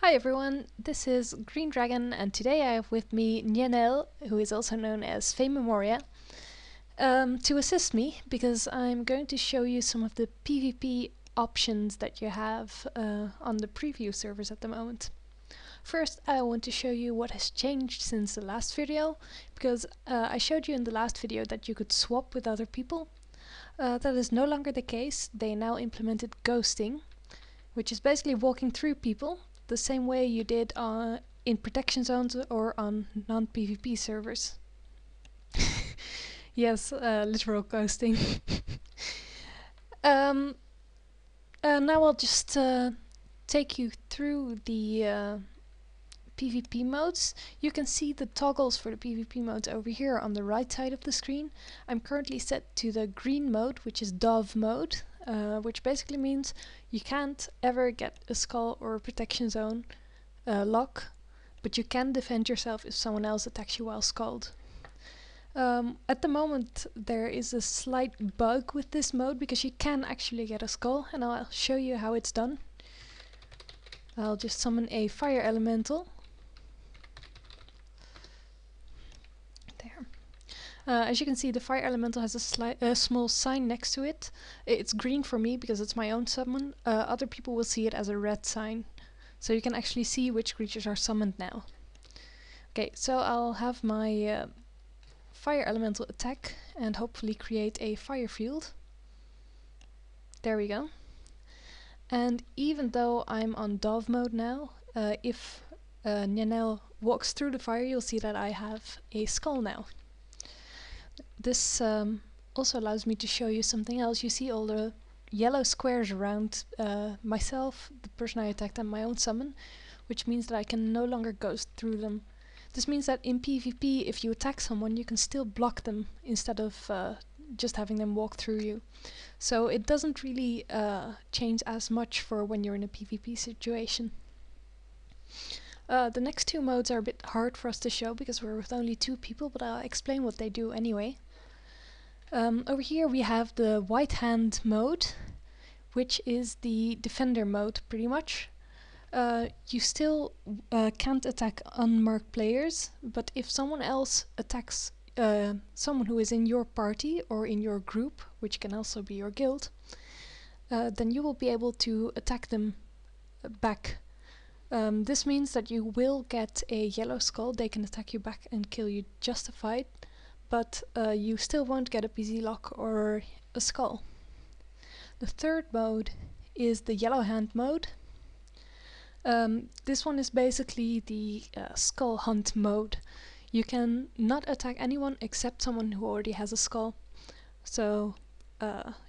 Hi everyone, this is Green Dragon, and today I have with me Nieniel, who is also known as Fay Memoria, to assist me, because I'm going to show you some of the PvP options that you have on the preview servers at the moment. First, I want to show you what has changed since the last video, because I showed you in the last video that you could swap with other people. That is no longer the case. They now implemented ghosting, which is basically walking through people the same way you did in protection zones or on non-PvP servers. Yes, literal ghosting. Now I'll just take you through the PvP modes. You can see the toggles for the PvP modes over here on the right side of the screen. I'm currently set to the green mode, which is Dove mode, which basically means you can't ever get a skull or a protection zone lock, but you can defend yourself if someone else attacks you while skulled. At the moment there is a slight bug with this mode because you can actually get a skull, and I'll show you how it's done. I'll just summon a fire elemental. As you can see, the fire elemental has a small sign next to it. It's green for me because it's my own summon. Other people will see it as a red sign. So you can actually see which creatures are summoned now. Okay, so I'll have my fire elemental attack and hopefully create a fire field. There we go. And even though I'm on Dove mode now, if Nieniel walks through the fire, you'll see that I have a skull now. This also allows me to show you something else. You see all the yellow squares around myself, the person I attacked, and my own summon, which means that I can no longer ghost through them. This means that in PvP, if you attack someone, you can still block them instead of just having them walk through you. So it doesn't really change as much for when you're in a PvP situation. The next two modes are a bit hard for us to show because we're with only two people, but I'll explain what they do anyway. Over here we have the white hand mode, which is the defender mode pretty much. You still can't attack unmarked players, but if someone else attacks someone who is in your party or in your group, which can also be your guild, then you will be able to attack them back. This means that you will get a yellow skull. They can attack you back and kill you justified, but you still won't get a PZ lock or a skull. The third mode is the yellow hand mode. This one is basically the skull hunt mode. You can not attack anyone except someone who already has a skull. So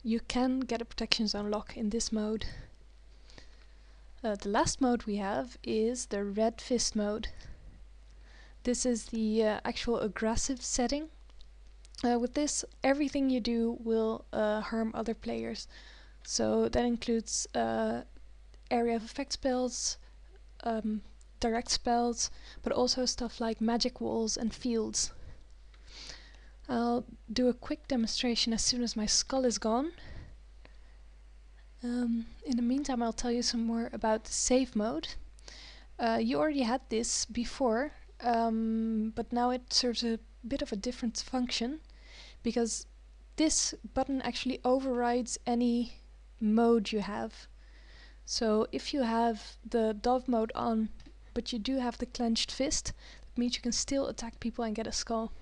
you can get a protection zone lock in this mode. The last mode we have is the red fist mode. This is the actual aggressive setting. With this, everything you do will harm other players. So that includes area of effect spells, direct spells, but also stuff like magic walls and fields. I'll do a quick demonstration as soon as my skull is gone. In the meantime, I'll tell you some more about the save mode. You already had this before, but now it serves a bit of a different function, because this button actually overrides any mode you have. So if you have the Dove mode on, but you do have the clenched fist, that means you can still attack people and get a skull.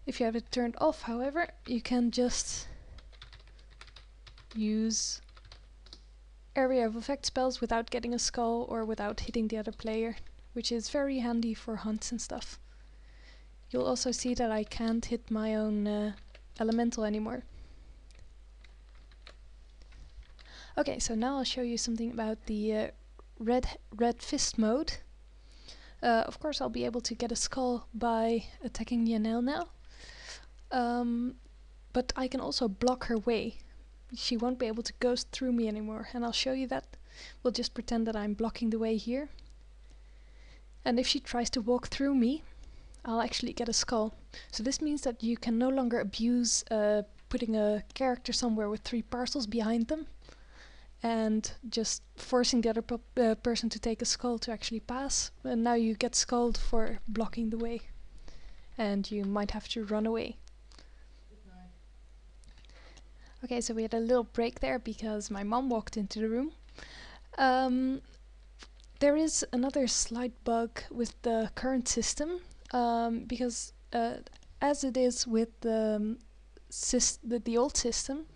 If you have it turned off, however, you can just use area of effect spells without getting a skull or without hitting the other player, which is very handy for hunts and stuff. You'll also see that I can't hit my own elemental anymore. Okay, so now I'll show you something about the red fist mode. Of course I'll be able to get a skull by attacking Nieniel now, but I can also block her way. She won't be able to ghost through me anymore, and I'll show you that. We'll just pretend that I'm blocking the way here. And if she tries to walk through me, I'll actually get a skull. So this means that you can no longer abuse putting a character somewhere with 3 parcels behind them, and just forcing the other person to take a skull to actually pass. And now you get skulled for blocking the way, and you might have to run away. Okay, so we had a little break there because my mom walked into the room. There is another slight bug with the current system, because as it is with the old system,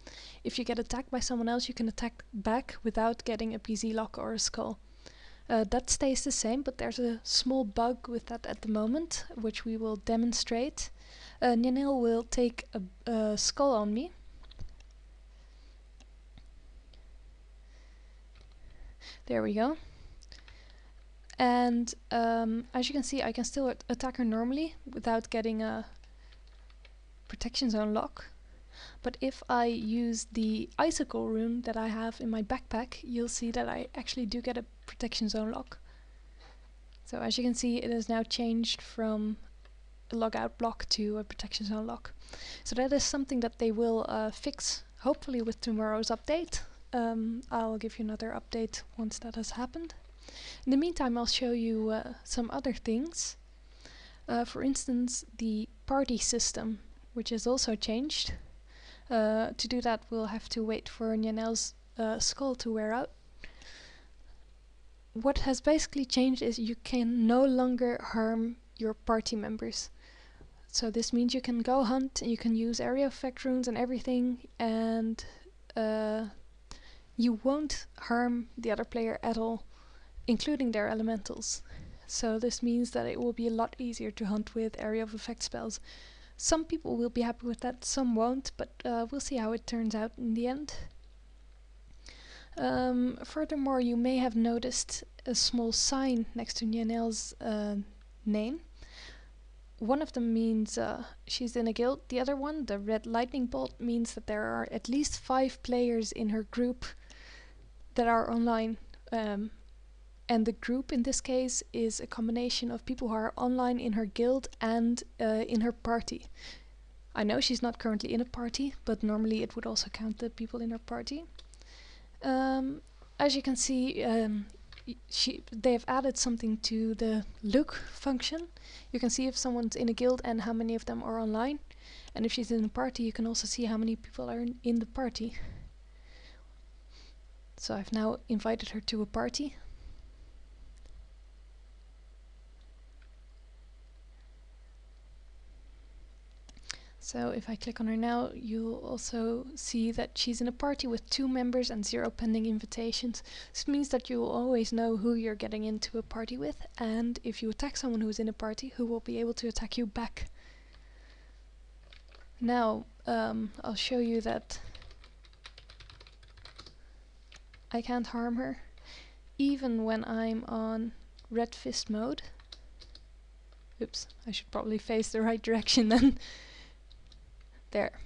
if you get attacked by someone else, you can attack back without getting a PZ lock or a skull. That stays the same, but there's a small bug with that at the moment, which we will demonstrate. Nieniel will take a skull on me. There we go. And as you can see, I can still attack her normally without getting a protection zone lock. But if I use the icicle rune that I have in my backpack, you'll see that I actually do get a protection zone lock. So as you can see, it has now changed from a logout block to a protection zone lock. So that is something that they will fix, hopefully with tomorrow's update. I'll give you another update once that has happened. In the meantime, I'll show you some other things. For instance, the party system, which has also changed. To do that, we'll have to wait for Nieniel's skull to wear out. What has basically changed is you can no longer harm your party members. So this means you can go hunt, you can use area effect runes and everything, and you won't harm the other player at all, including their elementals. So this means that it will be a lot easier to hunt with area of effect spells. Some people will be happy with that, some won't, but we'll see how it turns out in the end. Furthermore, you may have noticed a small sign next to Nieniel's name. One of them means she's in a guild. The other one, the red lightning bolt, means that there are at least 5 players in her group that are online. And the group in this case is a combination of people who are online in her guild and in her party. I know she's not currently in a party, but normally it would also count the people in her party. As you can see, they've added something to the look function. You can see if someone's in a guild and how many of them are online. And if she's in a party, you can also see how many people are in the party. So I've now invited her to a party. So if I click on her now, you'll also see that she's in a party with 2 members and 0 pending invitations. This means that you will always know who you're getting into a party with, and if you attack someone who's in a party, who will be able to attack you back. Now, I'll show you that I can't harm her, even when I'm on red fist mode. Oops, I should probably face the right direction then. There.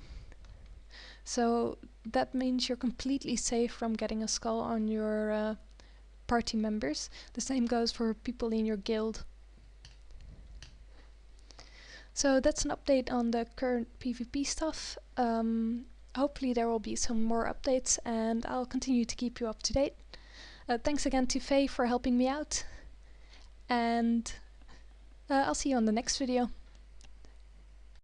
So that means you're completely safe from getting a skull on your party members. The same goes for people in your guild. So that's an update on the current PvP stuff. Hopefully there will be some more updates and I'll continue to keep you up to date. Thanks again to Fay for helping me out, and I'll see you on the next video.